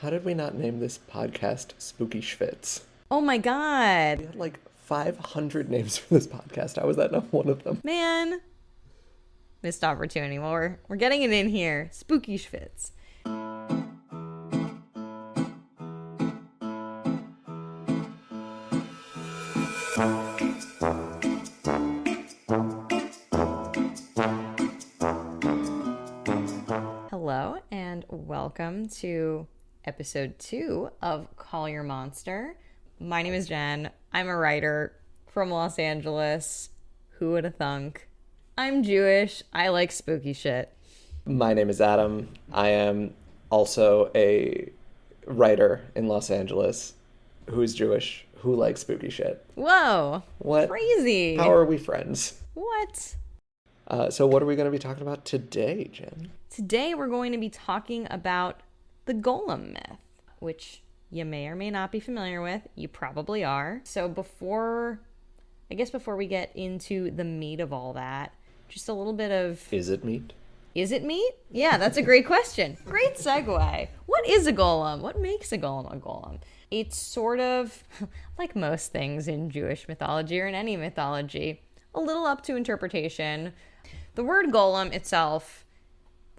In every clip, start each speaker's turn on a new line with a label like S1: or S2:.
S1: How did we not name this podcast Spooky Schwitz?
S2: Oh my
S1: We
S2: God.
S1: had like 500 names for this podcast. How was that not one of them?
S2: Man. Missed opportunity. Well, we're getting it in here. Spooky Schwitz. Hello and welcome to episode 2 of Call Your Monster. My name is Jen. I'm a writer from Los Angeles. Who would have thunk? I'm Jewish. I like spooky shit.
S1: My name is Adam. I am also a writer in Los Angeles who is Jewish, who likes spooky shit.
S2: Whoa.
S1: What?
S2: Crazy.
S1: How are we friends?
S2: What?
S1: So what are we going to be talking about today, Jen?
S2: Today we're going to be talking about the golem myth, which you may or may not be familiar with. You probably are. So before we get into the meat of all that, just a little bit of...
S1: Is it meat?
S2: Is it meat? Yeah, that's a great question. Great segue. What is a golem? What makes a golem a golem? It's sort of, like most things in Jewish mythology or in any mythology, a little up to interpretation. The word golem itself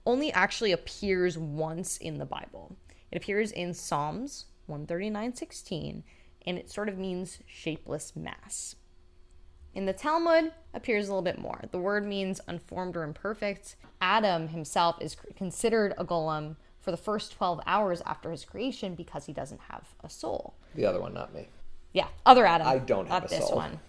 S2: only actually appears once in the Bible. It appears in Psalms 139:16, and it sort of means shapeless mass. In the Talmud, appears a little bit more. The word means unformed or imperfect. Adam himself is considered a golem for the first 12 hours after his creation because he doesn't have a soul.
S1: The other one, not me.
S2: Yeah, other Adam.
S1: I don't have
S2: not
S1: a
S2: this
S1: soul.
S2: one.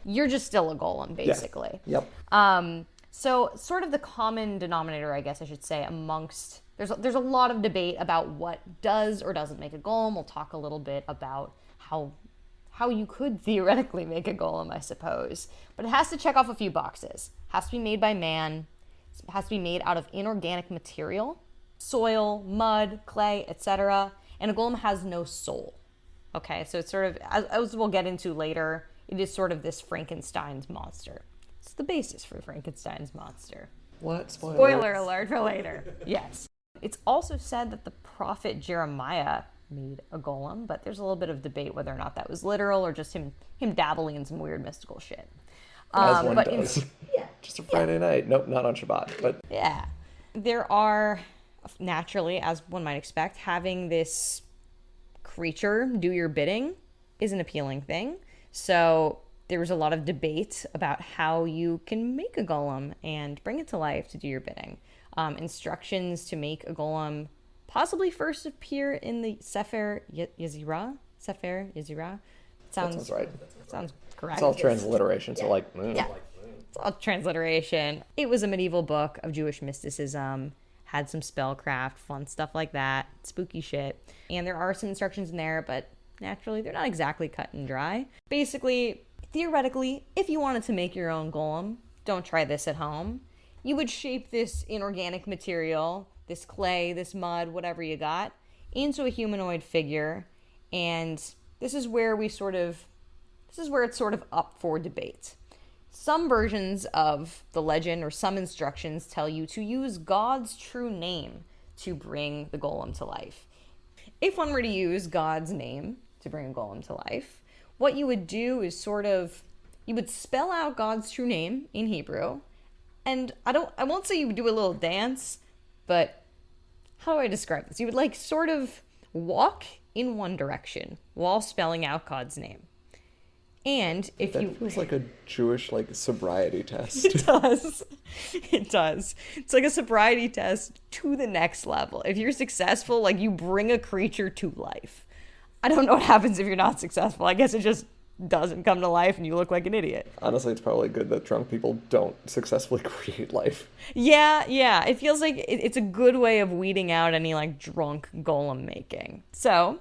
S2: You're just still a golem, basically.
S1: Yes. Yep.
S2: So sort of the common denominator, I guess I should say, amongst... There's a lot of debate about what does or doesn't make a golem. We'll talk a little bit about how you could theoretically make a golem, I suppose. But it has to check off a few boxes. It has to be made by man. It has to be made out of inorganic material, soil, mud, clay, etc. And a golem has no soul. Okay, so it's sort of, as we'll get into later, it is sort of this Frankenstein's monster. It's the basis for Frankenstein's monster.
S1: What?
S2: Spoiler alert for later. Yes. It's also said that the prophet Jeremiah made a golem, but there's a little bit of debate whether or not that was literal or just him dabbling in some weird mystical shit.
S1: As one does. Just a Friday night. Nope, not on Shabbat. But
S2: yeah. There are, naturally, as one might expect, having this creature do your bidding is an appealing thing. So there was a lot of debate about how you can make a golem and bring it to life to do your bidding. Instructions to make a golem possibly first appear in the Sefer Yetzirah. Sefer Yetzirah.
S1: that sounds right.
S2: Sounds correct.
S1: It's all transliteration, so like...
S2: Yeah. It's all transliteration. It was a medieval book of Jewish mysticism, had some spellcraft, fun stuff like that, spooky shit. And there are some instructions in there, but naturally they're not exactly cut and dry. Basically, theoretically, if you wanted to make your own golem, don't try this at home. You would shape this inorganic material, this clay, this mud, whatever you got, into a humanoid figure. And this is where it's sort of up for debate. Some versions of the legend or some instructions tell you to use God's true name to bring the golem to life. If one were to use God's name to bring a golem to life, what you would do is you would spell out God's true name in Hebrew. And I won't say you would do a little dance, but how do I describe this? You would sort of walk in one direction while spelling out God's name. And if
S1: That feels like a Jewish sobriety test.
S2: It does. It does. It's like a sobriety test to the next level. If you're successful, you bring a creature to life. I don't know what happens if you're not successful. I guess it just doesn't come to life and you look like an idiot.
S1: Honestly, it's probably good that drunk people don't successfully create life.
S2: Yeah. It feels like it's a good way of weeding out any drunk golem making. So,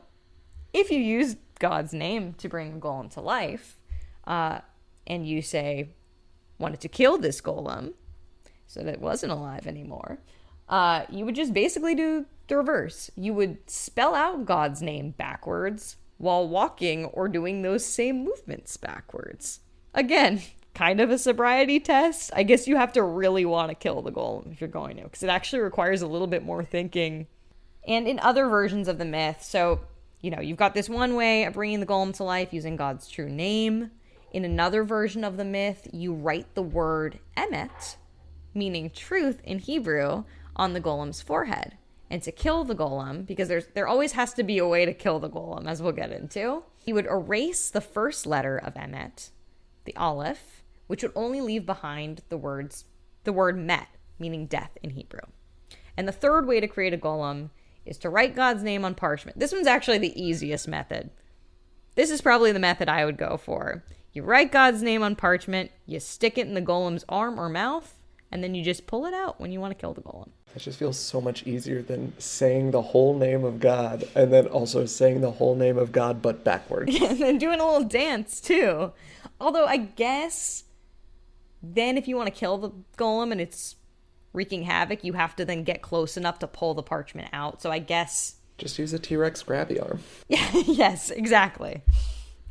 S2: if you use God's name to bring a golem to life, and you say, wanted to kill this golem so that it wasn't alive anymore, you would just basically do the reverse. You would spell out God's name backwards while walking or doing those same movements backwards. Again, kind of a sobriety test. I guess you have to really want to kill the golem if you're going to, because it actually requires a little bit more thinking And in other versions of the myth, so, you've got this one way of bringing the golem to life using God's true name. In another version of the myth, you write the word emet, meaning truth in Hebrew, on the golem's forehead. And to kill the golem, because there always has to be a way to kill the golem, as we'll get into, he would erase the first letter of emet, the aleph, which would only leave behind the word met, meaning death in Hebrew. And the third way to create a golem is to write God's name on parchment. This one's actually the easiest method. This is probably the method I would go for. You write God's name on parchment, you stick it in the golem's arm or mouth, and then you just pull it out when you want to kill the golem.
S1: It just feels so much easier than saying the whole name of God and then also saying the whole name of God but backwards.
S2: And then doing a little dance too. Although I guess then if you want to kill the golem and it's wreaking havoc, you have to then get close enough to pull the parchment out. So I guess...
S1: just use a T-Rex grabby arm.
S2: Yeah, yes, exactly.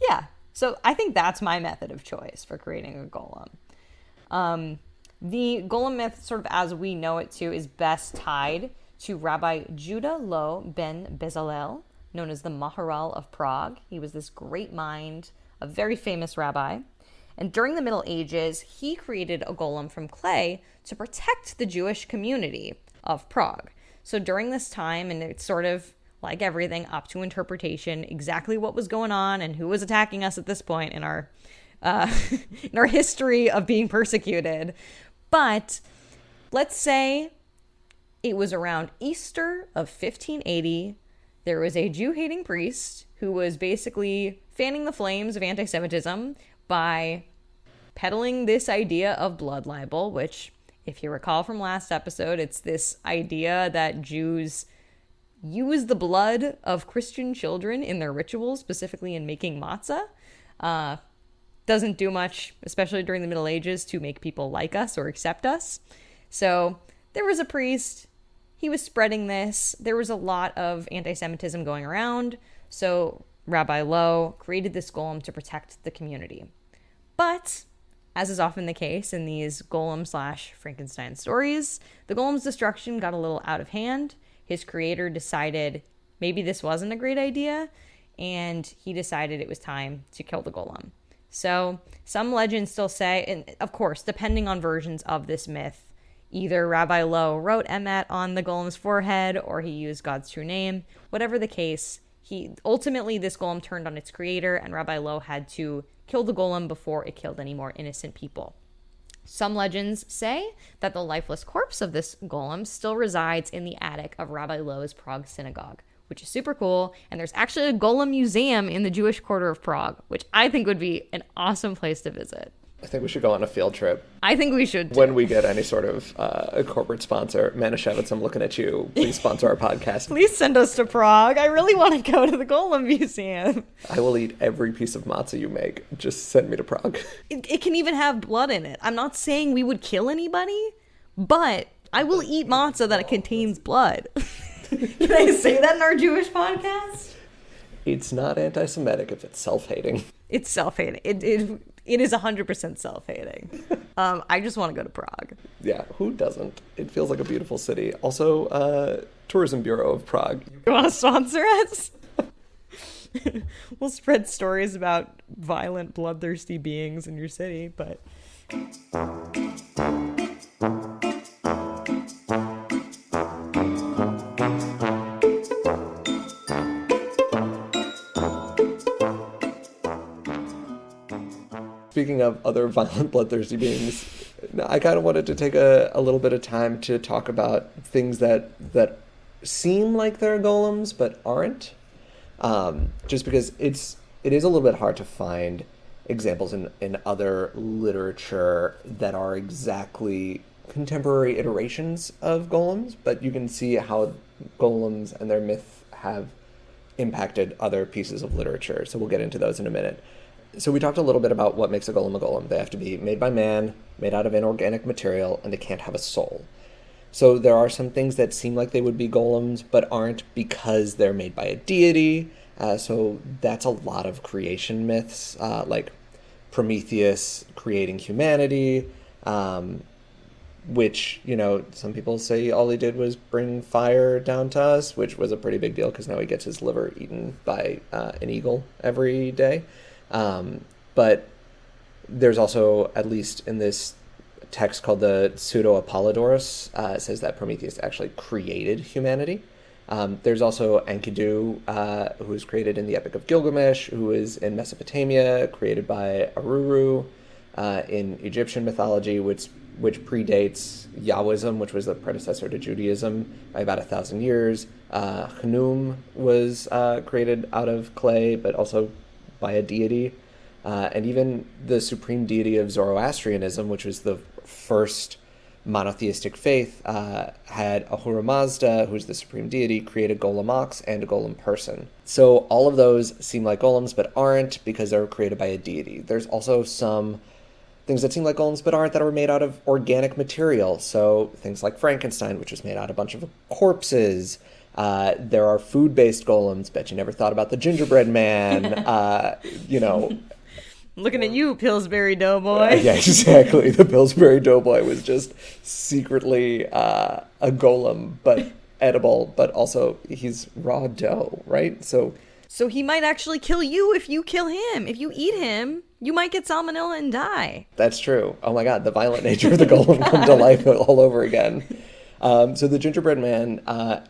S2: Yeah. So I think that's my method of choice for creating a golem. The golem myth, sort of as we know it too, is best tied to Rabbi Judah Lo ben Bezalel, known as the Maharal of Prague. He was this great mind, a very famous rabbi. And during the Middle Ages, he created a golem from clay to protect the Jewish community of Prague. So during this time, and it's sort of like everything, up to interpretation, exactly what was going on and who was attacking us at this point in our in our history of being persecuted. But let's say it was around Easter of 1580. There was a Jew-hating priest who was basically fanning the flames of anti-Semitism by peddling this idea of blood libel, which, if you recall from last episode, it's this idea that Jews use the blood of Christian children in their rituals, specifically in making matzah. Doesn't do much, especially during the Middle Ages, to make people like us or accept us. So there was a priest. He was spreading this. There was a lot of anti-Semitism going around. So Rabbi Lo created this golem to protect the community. But, as is often the case in these golem/Frankenstein stories, the golem's destruction got a little out of hand. His creator decided maybe this wasn't a great idea, and he decided it was time to kill the golem. So some legends still say, and of course, depending on versions of this myth, either Rabbi Lo wrote emet on the golem's forehead or he used God's true name. Whatever the case, ultimately this golem turned on its creator, and Rabbi Lo had to kill the golem before it killed any more innocent people. Some legends say that the lifeless corpse of this golem still resides in the attic of Rabbi Lo's Prague synagogue, which is super cool. And there's actually a golem museum in the Jewish quarter of Prague, which I think would be an awesome place to visit.
S1: I think we should go on a field trip.
S2: I think we should, too.
S1: When we get any sort of a corporate sponsor. Manischewitz, I'm looking at you. Please sponsor our podcast.
S2: Please send us to Prague. I really want to go to the Golem Museum.
S1: I will eat every piece of matzah you make. Just send me to Prague.
S2: It can even have blood in it. I'm not saying we would kill anybody, but I will eat matzah that contains blood. Can I say that in our Jewish podcast?
S1: It's not anti-Semitic if it's self-hating.
S2: It's self-hating. It is 100% self-hating. I just want to go to Prague.
S1: Yeah, who doesn't? It feels like a beautiful city. Also, Tourism Bureau of Prague.
S2: You want to sponsor us? We'll spread stories about violent, bloodthirsty beings in your city, but...
S1: Speaking of other violent, bloodthirsty beings, I kind of wanted to take a little bit of time to talk about things that seem like they're golems but aren't. Just because it is a little bit hard to find examples in other literature that are exactly contemporary iterations of golems, but you can see how golems and their myth have impacted other pieces of literature. So we'll get into those in a minute. So we talked a little bit about what makes a golem a golem. They have to be made by man, made out of inorganic material, and they can't have a soul. So there are some things that seem like they would be golems, but aren't because they're made by a deity. So that's a lot of creation myths, like Prometheus creating humanity, which, some people say all he did was bring fire down to us, which was a pretty big deal because now he gets his liver eaten by an eagle every day. But there's also, at least in this text called the Pseudo-Apollodorus, it says that Prometheus actually created humanity. There's also Enkidu, who was created in the Epic of Gilgamesh, who is in Mesopotamia, created by Aruru, in Egyptian mythology, which predates Yahwism, which was the predecessor to Judaism, by about 1,000 years. Khnum was created out of clay, but also by a deity. And even the supreme deity of Zoroastrianism, which was the first monotheistic faith, had Ahura Mazda, who's the supreme deity, create a golem ox and a golem person. So all of those seem like golems but aren't because they were created by a deity. There's also some things that seem like golems but aren't that are made out of organic material. So things like Frankenstein, which was made out of a bunch of corpses. There are food-based golems. Bet you never thought about the gingerbread man.
S2: Looking at you, Pillsbury Doughboy.
S1: Yeah, exactly. The Pillsbury Doughboy was just secretly a golem, but edible, but also he's raw dough, right? So
S2: he might actually kill you if you kill him. If you eat him, you might get salmonella and die.
S1: That's true. Oh my god, the violent nature of the golem come to life all over again. So the gingerbread man,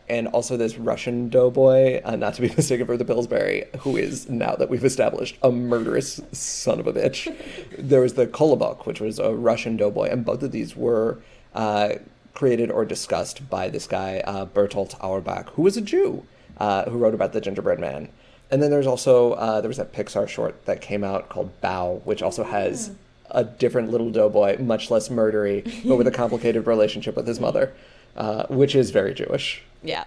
S1: and also this Russian doughboy, not to be mistaken for the Pillsbury, who is, now that we've established, a murderous son of a bitch. There was the Kolobok, which was a Russian doughboy, and both of these were created or discussed by this guy, Bertolt Auerbach, who was a Jew, who wrote about the gingerbread man. And then there's also, there was that Pixar short that came out called Bao, which also has a different little doughboy, much less murdery, but with a complicated relationship with his mother. Which is very Jewish.
S2: Yeah.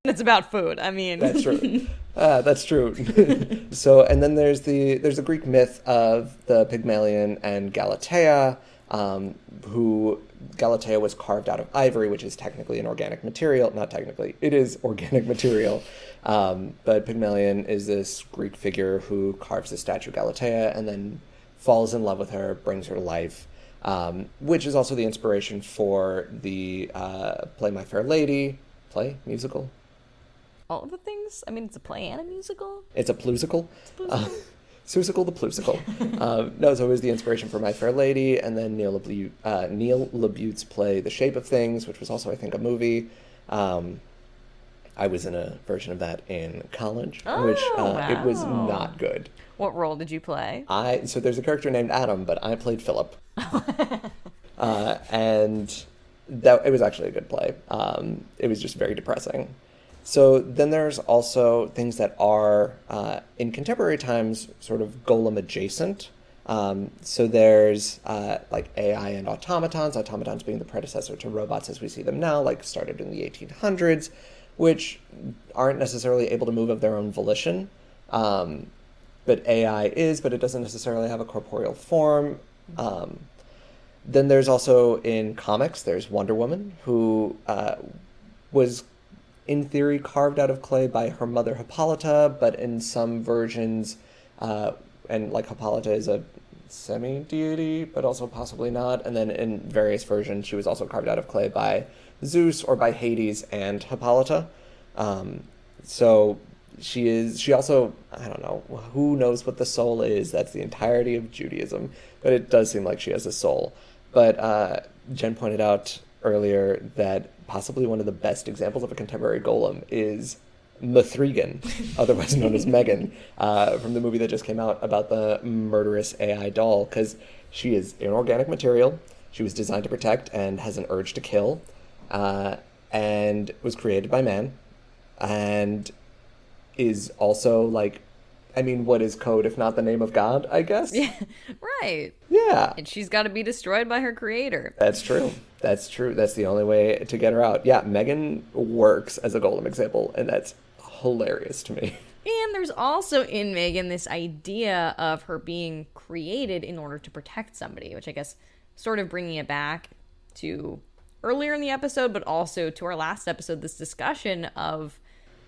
S2: It's about food. I mean,
S1: that's true. That's true. So, and then there's the Greek myth of the Pygmalion and Galatea, who Galatea was carved out of ivory, which is technically an organic material. Not technically, it is organic material. But Pygmalion is this Greek figure who carves the statue of Galatea and then falls in love with her, brings her to life. Which is also the inspiration for the play My Fair Lady, musical.
S2: All of the things? I mean, it's a play and a musical?
S1: It's a plusical. Susical the plusical. No, so it was the inspiration for My Fair Lady, and then Neil LaBute's play The Shape of Things, which was also, I think, a movie. I was in a version of that in college, which
S2: wow.
S1: It was not good.
S2: What role did you play?
S1: So there's a character named Adam, but I played Philip. And it was actually a good play. It was just very depressing. So then there's also things that are, in contemporary times, sort of golem adjacent. So there's like AI and automatons being the predecessor to robots as we see them now, like started in the 1800s, which aren't necessarily able to move of their own volition. But AI is, but it doesn't necessarily have a corporeal form. Then there's also, in comics, there's Wonder Woman, who was, in theory, carved out of clay by her mother Hippolyta, but in some versions, and like Hippolyta is a semi-deity, but also possibly not, and then in various versions, she was also carved out of clay by Zeus or by Hades and Hippolyta. So she also, I don't know, who knows what the soul is? That's the entirety of Judaism, but it does seem like she has a soul. But Jen pointed out earlier that possibly one of the best examples of a contemporary golem is Mithrigan, otherwise known as Megan, from the movie that just came out about the murderous AI doll, because she is inorganic material, she was designed to protect and has an urge to kill, and was created by man, and is also like, I mean, what is code if not the name of God, I guess?
S2: Yeah, right.
S1: Yeah.
S2: And she's got to be destroyed by her creator.
S1: That's true. That's true. That's the only way to get her out. Yeah, Megan works as a golem example, and that's hilarious to me.
S2: And there's also in Megan this idea of her being created in order to protect somebody, which I guess sort of bringing it back to earlier in the episode, but also to our last episode, this discussion of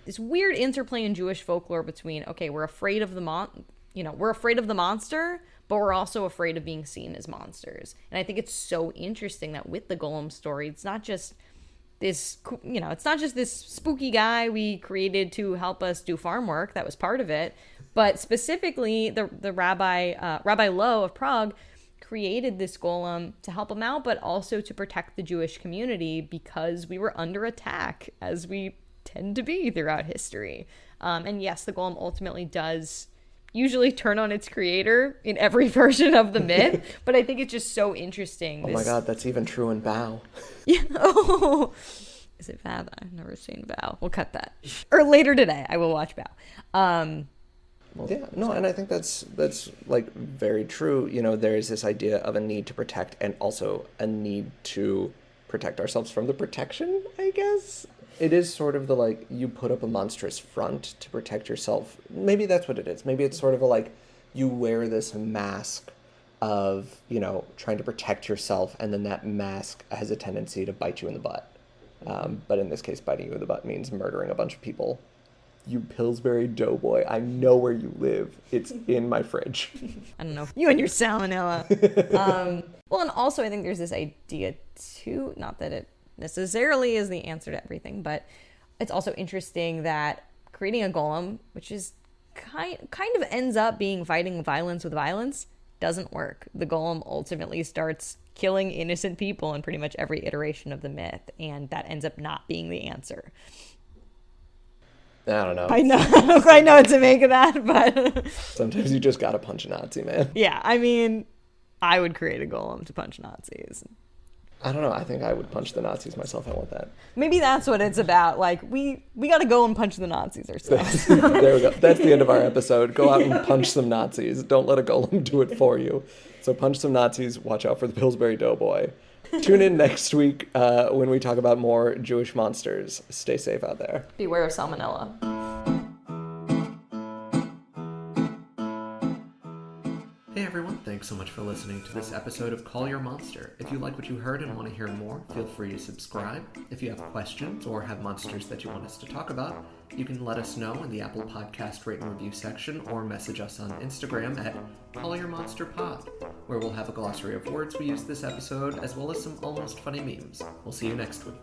S2: this weird interplay in Jewish folklore between, okay, we're afraid of the monster, but we're also afraid of being seen as monsters. And I think it's so interesting that with the golem story, it's not just this, it's not just this spooky guy we created to help us do farm work. That was part of it. But specifically, the Rabbi Lowe of Prague created this golem to help him out, but also to protect the Jewish community because we were under attack, as we tend to be throughout history. And yes, the golem ultimately does usually turn on its creator in every version of the myth, but I think it's just so interesting.
S1: Oh my God, that's even true in Bao.
S2: Yeah. Oh. Is it Bao? I've never seen Bao. We'll cut that. Or later today, I will watch Bao.
S1: Yeah, no, and I think that's like very true. You know, there's this idea of a need to protect and also a need to protect ourselves from the protection, I guess. It is sort of the, like, you put up a monstrous front to protect yourself. Maybe that's what it is. Maybe it's sort of a, like, you wear this mask of, trying to protect yourself, and then that mask has a tendency to bite you in the butt. But in this case, biting you in the butt means murdering a bunch of people. You Pillsbury Doughboy, I know where you live. It's in my fridge.
S2: I don't know. You and your salmonella. Well, and also I think there's this idea, too, not that it necessarily is the answer to everything, but it's also interesting that creating a golem, which is kind of ends up being fighting violence with violence, doesn't work. The golem ultimately starts killing innocent people in pretty much every iteration of the myth, and that ends up not being the answer.
S1: I don't know.
S2: I know. I don't quite know what to make of that, but
S1: sometimes you just gotta punch a Nazi, man.
S2: Yeah, I mean, I would create a golem to punch Nazis.
S1: I don't know. I think I would punch the Nazis myself. I want that.
S2: Maybe that's what it's about. Like, we got to go and punch the Nazis ourselves.
S1: There we go. That's the end of our episode. Go out and punch some Nazis. Don't let a golem do it for you. So punch some Nazis. Watch out for the Pillsbury Doughboy. Tune in next week when we talk about more Jewish monsters. Stay safe out there.
S2: Beware of salmonella.
S1: Hey everyone, thanks so much for listening to this episode of Call Your Monster. If you like what you heard and want to hear more, feel free to subscribe. If you have questions or have monsters that you want us to talk about, you can let us know in the Apple Podcast Rate and Review section or message us on Instagram at CallYourMonsterPod, where we'll have a glossary of words we used this episode, as well as some almost funny memes. We'll see you next week.